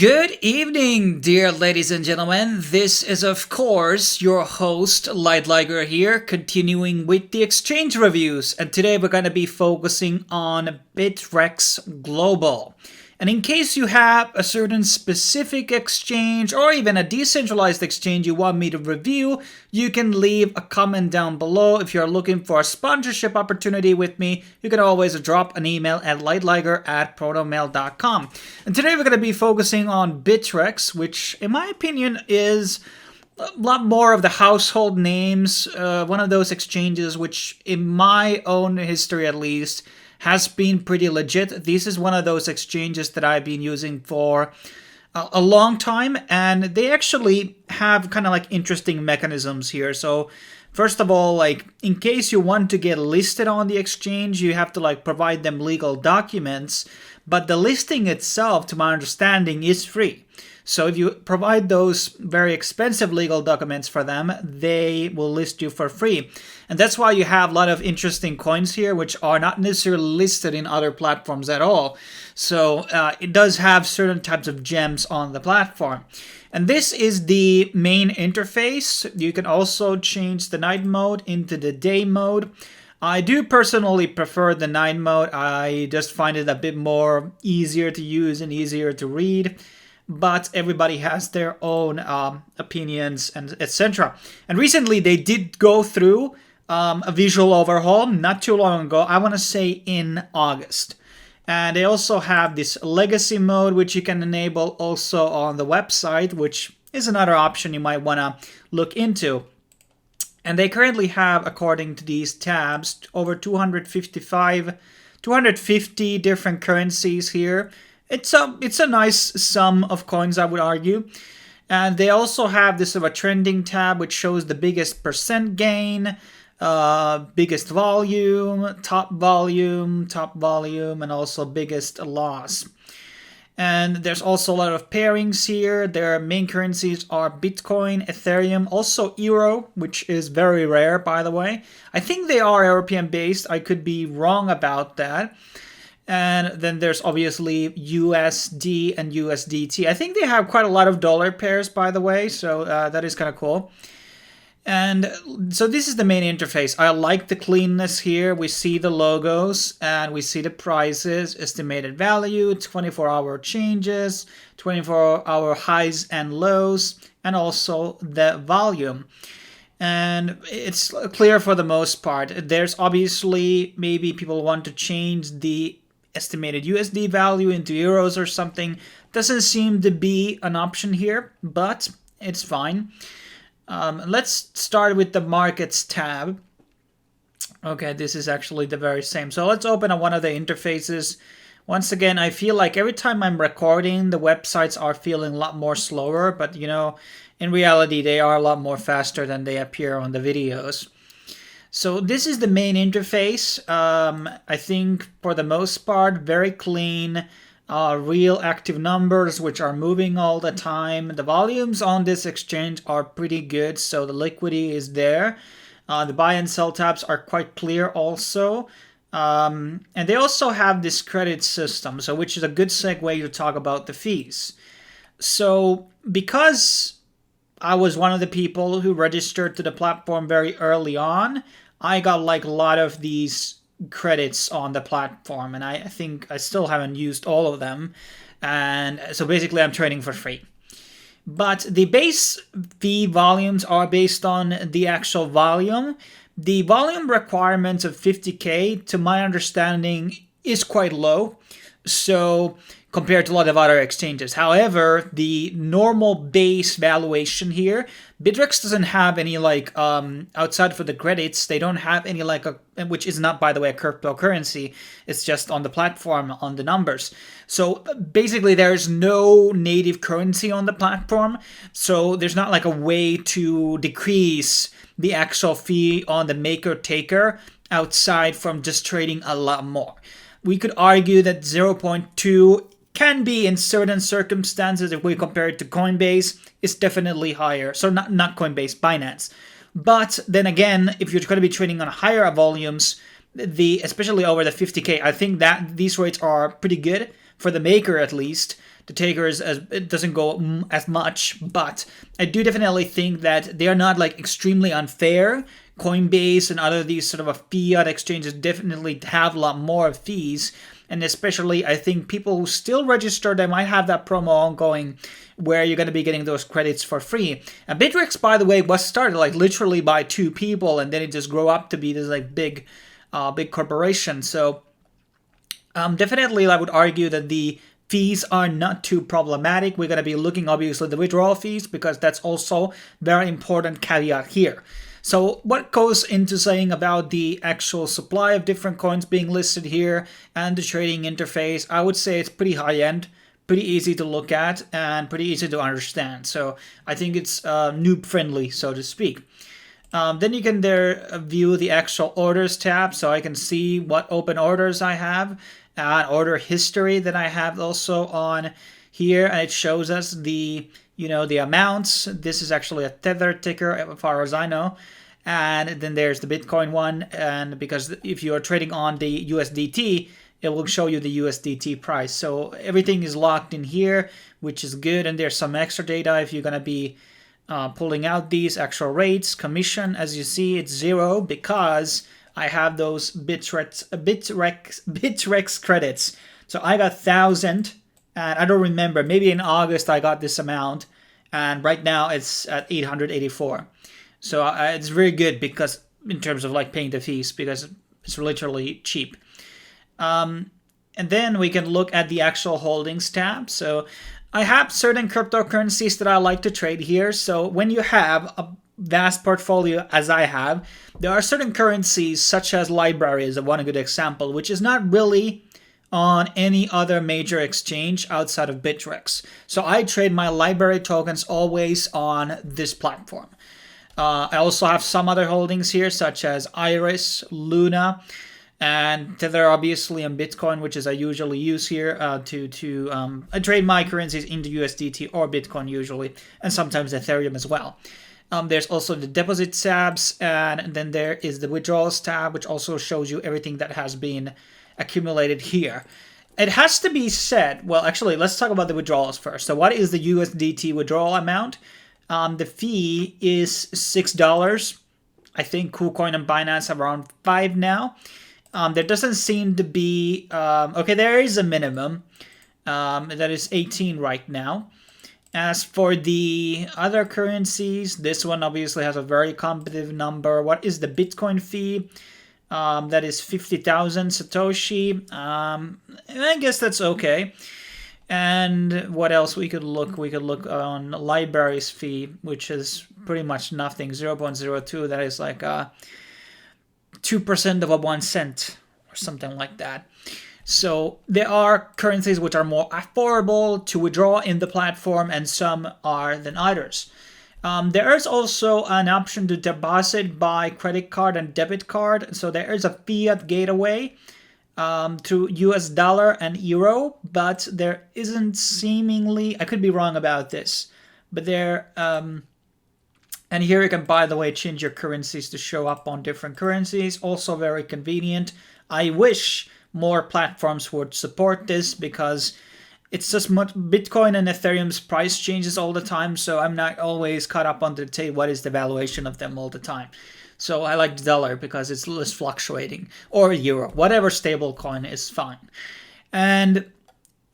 Good evening, dear ladies and gentlemen. This is, of course, your host, Light Liger here, continuing with the exchange reviews. And today we're going to be focusing on Bittrex Global. And in case you have a certain specific exchange or even a decentralized exchange you want me to review, you can leave a comment down below. If you're looking for a sponsorship opportunity with me, you can always drop an email at lightliger@protonmail.com. And today we're going to be focusing on Bittrex, which in my opinion is a lot more of the household names, one of those exchanges which in my own history at least has been pretty legit. This is one of those exchanges that I've been using for a long time, and they actually have kind of like interesting mechanisms here. So first of all, like in case you want to get listed on the exchange, you have to like provide them legal documents, but the listing itself, to my understanding, is free. So if you provide those very expensive legal documents for them, they will list you for free. And that's why you have a lot of interesting coins here, which are not necessarily listed in other platforms at all. So it does have certain types of gems on the platform. And this is the main interface. You can also change the night mode into the day mode. I do personally prefer the night mode. I just find it a bit more easier to use and easier to read. But everybody has their own opinions and etc. And recently they did go through a visual overhaul not too long ago. I want to say in August. And they also have this legacy mode, which you can enable also on the website, which is another option you might want to look into. And they currently have, according to these tabs, over 250 different currencies here. It's a nice sum of coins, I would argue. And they also have this sort of a trending tab, which shows the biggest percent gain, biggest volume, top volume, and also biggest loss. And there's also a lot of pairings here. Their main currencies are Bitcoin, Ethereum, also Euro, which is very rare, by the way. I think they are European based. I could be wrong about that. And then there's obviously USD and USDT. I think they have quite a lot of dollar pairs, by the way, so that is kind of cool. And so this is the main interface. I like the cleanness here. We see the logos and we see the prices, estimated value, 24-hour changes, 24-hour highs and lows, and also the volume. And it's clear for the most part. There's obviously maybe people want to change the estimated USD value into euros or something. Doesn't seem to be an option here, but it's fine. Let's start with the markets tab. Okay, this is actually the very same. So let's open up one of the interfaces. Once again, I feel like every time I'm recording, the websites are feeling a lot more slower, but you know, in reality, they are a lot more faster than they appear on the videos. So this is the main interface. I think for the most part, very clean, real active numbers, which are moving all the time. The volumes on this exchange are pretty good, so the liquidity is there. The buy and sell tabs are quite clear also. And they also have this credit system, so which is a good segue to talk about the fees. So because I was one of the people who registered to the platform very early on, I got like a lot of these credits on the platform, and I think I still haven't used all of them. And so basically I'm trading for free. But the base fee volumes are based on the actual volume. The volume requirements of 50K, to my understanding, is quite low. So compared to a lot of other exchanges. However, the normal base valuation here, Bittrex doesn't have any like, outside for the credits, they don't have any like, which is not, by the way, a cryptocurrency. It's just on the platform, on the numbers. So basically there's no native currency on the platform. So there's not like a way to decrease the actual fee on the maker taker outside from just trading a lot more. We could argue that 0.2 can be in certain circumstances, if we compare it to Coinbase, is definitely higher. So not Coinbase, Binance. But then again, if you're going to be trading on higher volumes, especially over the 50K, I think that these rates are pretty good for the maker at least. the takers, as it doesn't go as much, but I do definitely think that they are not like extremely unfair. Coinbase and other these sort of a fiat exchanges definitely have a lot more fees, and especially I think people who still register, they might have that promo ongoing where you're going to be getting those credits for free. And Bittrex, by the way, was started like literally by 2 people, and then it just grew up to be this like big corporation. So definitely I would argue that the fees are not too problematic. We're going to be looking obviously at the withdrawal fees, because that's also very important caveat here. So what goes into saying about the actual supply of different coins being listed here and the trading interface? I would say it's pretty high end, pretty easy to look at, and pretty easy to understand. So I think it's noob friendly, so to speak. Then you can there view the actual orders tab, so I can see what open orders I have, and order history that I have also on here, and it shows us the the amounts. This is actually a Tether ticker as far as I know. And then there's the Bitcoin one, and because if you're trading on the USDT, it will show you the USDT price. So everything is locked in here, which is good. And there's some extra data if you're going to be pulling out these actual rates. Commission, as you see, it's 0 because I have those Bittrex credits. So I got 1,000, and I don't remember, maybe in August I got this amount, and right now it's at 884. So it's very good because in terms of like paying the fees, because it's literally cheap. And then we can look at the actual holdings tab. So I have certain cryptocurrencies that I like to trade here. So when you have a vast portfolio as I have, there are certain currencies such as Library is one good example, which is not really on any other major exchange outside of Bittrex. So I trade my Library tokens always on this platform. I also have some other holdings here such as Iris, Luna, and Tether obviously, and Bitcoin, which is I usually use here I trade my currencies into USDT or Bitcoin usually, and sometimes Ethereum as well. There's also the deposit tabs, and then there is the withdrawals tab, which also shows you everything that has been accumulated here. It has to be said, well, actually, let's talk about the withdrawals first. So what is the USDT withdrawal amount? The fee is $6. I think KuCoin and Binance have around 5 now. There doesn't seem to be... okay, there is a minimum. That is 18 right now. As for the other currencies, this one obviously has a very competitive number. What is the Bitcoin fee? That is 50,000 Satoshi. I guess that's okay. And what else we could look? We could look on Library's fee, which is pretty much nothing, 0.02. That is like 2% of a 1 cent or something like that. So there are currencies which are more affordable to withdraw in the platform, and some are than others. There is also an option to deposit by credit card and debit card. So there is a fiat gateway through US dollar and euro, but there isn't seemingly, I could be wrong about this, but there, and here you can, by the way, change your currencies to show up on different currencies. Also very convenient. I wish more platforms would support this, because it's just much Bitcoin and Ethereum's price changes all the time, so I'm not always caught up on the what is the valuation of them all the time. So I like the dollar because it's less fluctuating, or euro, whatever stable coin is fine. And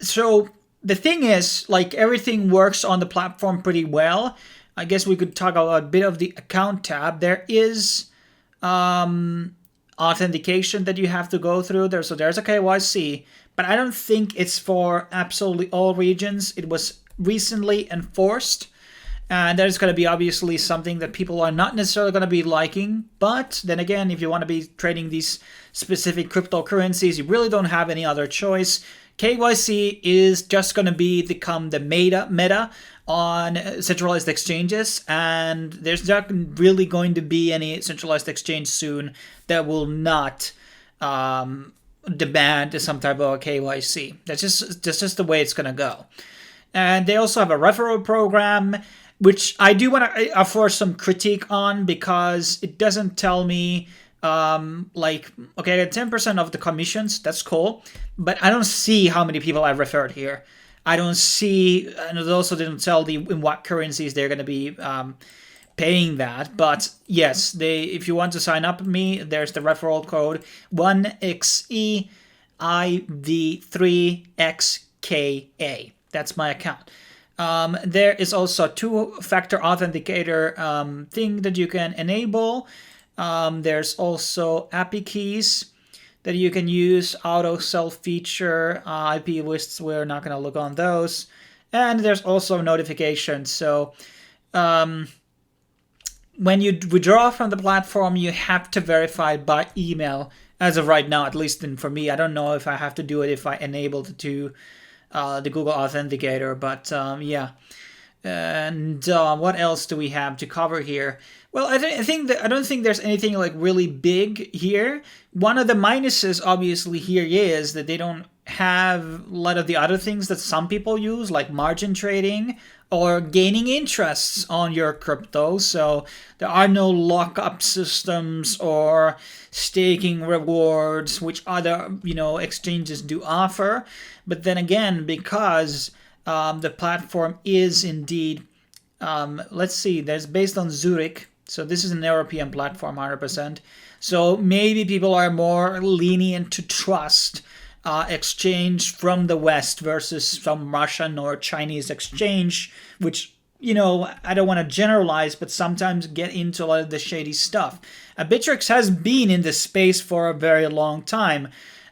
so the thing is, like, everything works on the platform pretty well. I guess we could talk about a bit of the account tab. There is authentication that you have to go through there. So there's a KYC, but I don't think it's for absolutely all regions. It was recently enforced, and that is going to be obviously something that people are not necessarily going to be liking. But then again, if you want to be trading these specific cryptocurrencies, you really don't have any other choice. KYC is just going to become the meta on centralized exchanges, and there's not really going to be any centralized exchange soon that will not demand some type of KYC. That's just the way it's going to go. And they also have a referral program, which I do want to offer some critique on, because it doesn't tell me like, okay, I get 10% of the commissions, that's cool, but I don't see how many people I've referred here. I don't see, and it also didn't tell the in what currencies they're going to be paying that. But yes, they, if you want to sign up with me, there's the referral code 1XEID3XKA. That's my account. There is also a two-factor authenticator thing that you can enable. There's also API keys that you can use, auto self feature, IP lists. We're not going to look on those. And there's also notifications. So when you withdraw from the platform, you have to verify by email. As of right now, at least for me, I don't know if I have to do it if I enable the Google Authenticator, but yeah. And what else do we have to cover here? Well, I think that I don't think there's anything like really big here. One of the minuses, obviously, here is that they don't have a lot of the other things that some people use, like margin trading or gaining interests on your crypto. So there are no lockup systems or staking rewards, which other exchanges do offer. But then again, because the platform is indeed, let's see, there's based on Zurich. So this is an European platform, 100%. So maybe people are more lenient to trust exchange from the West versus some Russian or Chinese exchange, which, I don't want to generalize, but sometimes get into a lot of the shady stuff. Bittrex has been in this space for a very long time.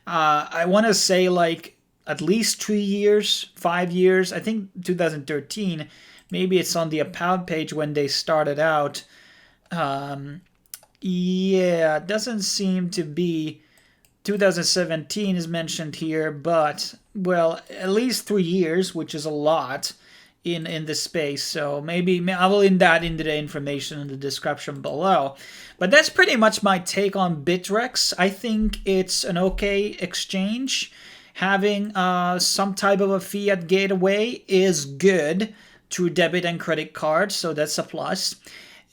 I want to say like at least 3 years, 5 years. I think 2013. Maybe it's on the About page when they started out. Yeah, it doesn't seem to be. 2017 is mentioned here, but, well, at least 3 years, which is a lot in this space. So maybe I will link that into the information in the description below. But that's pretty much my take on Bittrex. I think it's an okay exchange. Having some type of a fiat gateway is good through debit and credit cards, so that's a plus.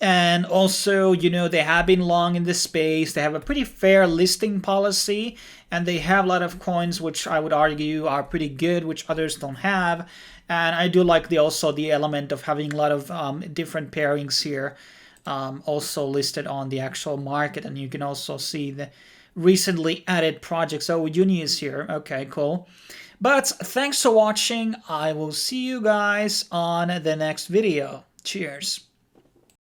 And also, they have been long in this space. They have a pretty fair listing policy, and they have a lot of coins which I would argue are pretty good, which others don't have. And I do like also the element of having a lot of different pairings here, also listed on the actual market. And you can also see the recently added projects. Oh, Uni is here. Okay, cool. But thanks for watching. I will see you guys on the next video. Cheers.